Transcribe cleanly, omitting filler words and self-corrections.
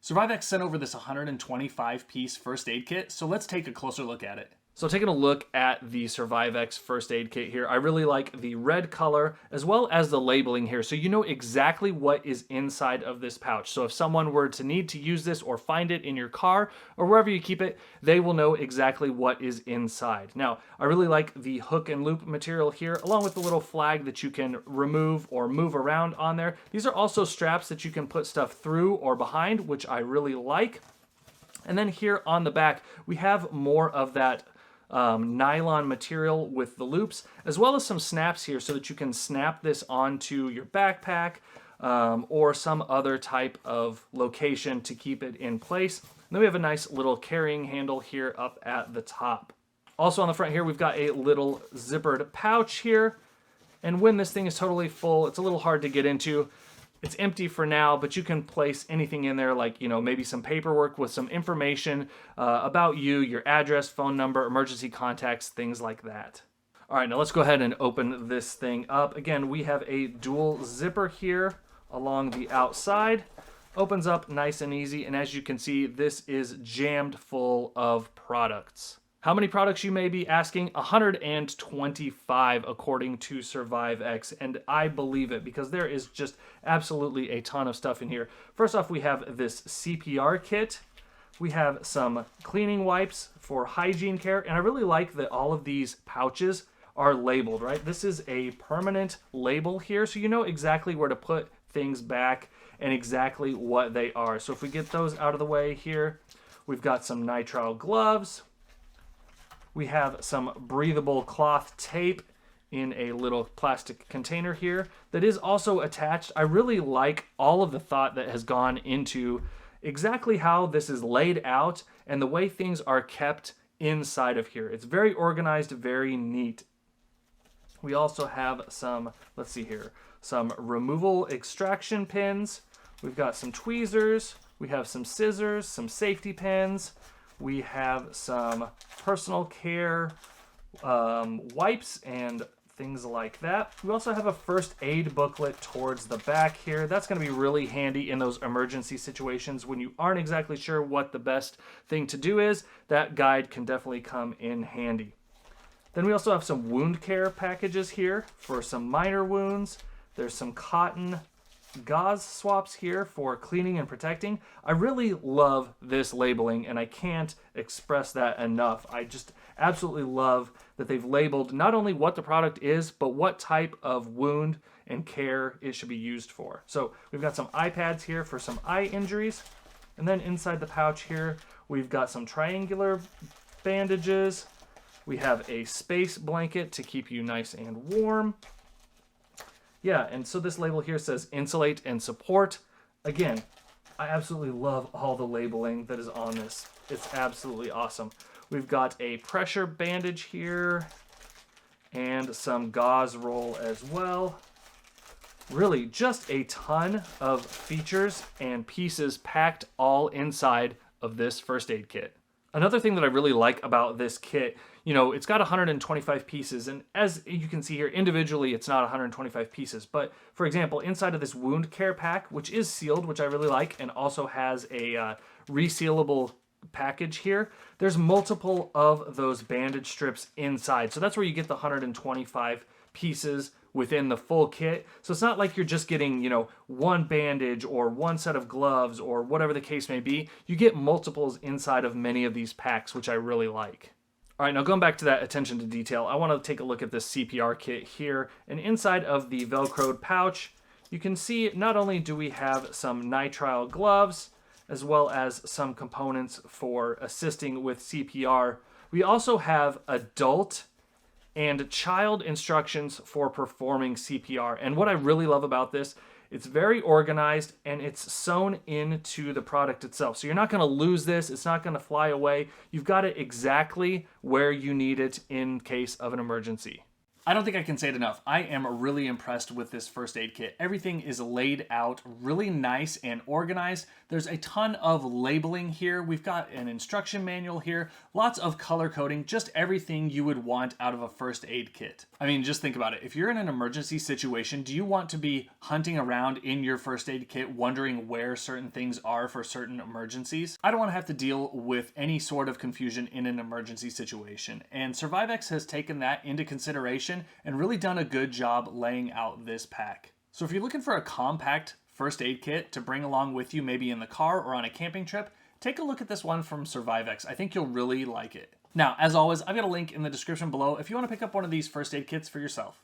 SurviveX sent over this 125-piece first aid kit, so let's take a closer look at it. So taking a look at the SurviveX first aid kit here, I really like the red color as well as the labeling here. So you know exactly what is inside of this pouch. So if someone were to need to use this or find it in your car or wherever you keep it, they will know exactly what is inside. Now, I really like the hook and loop material here, along with the little flag that you can remove or move around on there. These are also straps that you can put stuff through or behind, which I really like. And then here on the back, we have more of that nylon material with the loops, as well as some snaps here so that you can snap this onto your backpack or some other type of location to keep it in place. And then we have a nice little carrying handle here up at the top. Also on the front here, we've got a little zippered pouch here. And when this thing is totally full, it's a little hard to get into. It's empty for now, but you can place anything in there, like, you know, maybe some paperwork with some information about you, your address, phone number, emergency contacts, things like that. All right, now let's go ahead and open this thing up. Again, we have a dual zipper here along the outside. Opens up nice and easy, and as you can see, this is jammed full of products. How many products, you may be asking? 125 according to SurviveX, and I believe it because there is just absolutely a ton of stuff in here. First off, we have this CPR kit. We have some cleaning wipes for hygiene care, and I really like that all of these pouches are labeled, right? This is a permanent label here, so you know exactly where to put things back and exactly what they are. So if we get those out of the way here, we've got some nitrile gloves. We have some breathable cloth tape in a little plastic container here that is also attached. I really like all of the thought that has gone into exactly how this is laid out and the way things are kept inside of here. It's very organized, very neat. We also have some, let's see here, some removal extraction pins. We've got some tweezers. We have some scissors, some safety pins. We have some personal care wipes and things like that. We also have a first aid booklet towards the back here. That's going to be really handy in those emergency situations when you aren't exactly sure what the best thing to do is. That guide can definitely come in handy. Then we also have some wound care packages here for some minor wounds. There's some cotton gauze swaps here for cleaning and protecting. I really love this labeling, and I can't express that enough. I just absolutely love that they've labeled not only what the product is, but what type of wound and care it should be used for. So we've got some eye pads here for some eye injuries. And then inside the pouch here, we've got some triangular bandages. We have a space blanket to keep you nice and warm. Yeah, and so this label here says insulate and support. Again, I absolutely love all the labeling that is on this. It's absolutely awesome. We've got a pressure bandage here and some gauze roll as well. Really, just a ton of features and pieces packed all inside of this first aid kit. Another thing that I really like about this kit, you know, it's got 125 pieces, and as you can see here, individually it's not 125 pieces, but for example, inside of this wound care pack, which is sealed, which I really like, and also has a resealable package here, there's multiple of those bandage strips inside, so that's where you get the 125 pieces within the full kit. So it's not like you're just getting, you know, one bandage or one set of gloves or whatever the case may be. You get multiples inside of many of these packs, which I really like. All right, now going back to that attention to detail, I want to take a look at this CPR kit here. And inside of the Velcroed pouch, you can see not only do we have some nitrile gloves, as well as some components for assisting with CPR, we also have adult and child instructions for performing CPR. And what I really love about this, it's very organized and it's sewn into the product itself. So you're not gonna lose this, it's not gonna fly away. You've got it exactly where you need it in case of an emergency. I don't think I can say it enough. I am really impressed with this first aid kit. Everything is laid out really nice and organized. There's a ton of labeling here. We've got an instruction manual here, lots of color coding, just everything you would want out of a first aid kit. I mean, just think about it. If you're in an emergency situation, do you want to be hunting around in your first aid kit wondering where certain things are for certain emergencies? I don't want to have to deal with any sort of confusion in an emergency situation. And SurviveX has taken that into consideration and really done a good job laying out this pack. So if you're looking for a compact first aid kit to bring along with you, maybe in the car or on a camping trip, take a look at this one from SurviveX. I think you'll really like it. Now, as always, I've got a link in the description below if you want to pick up one of these first aid kits for yourself.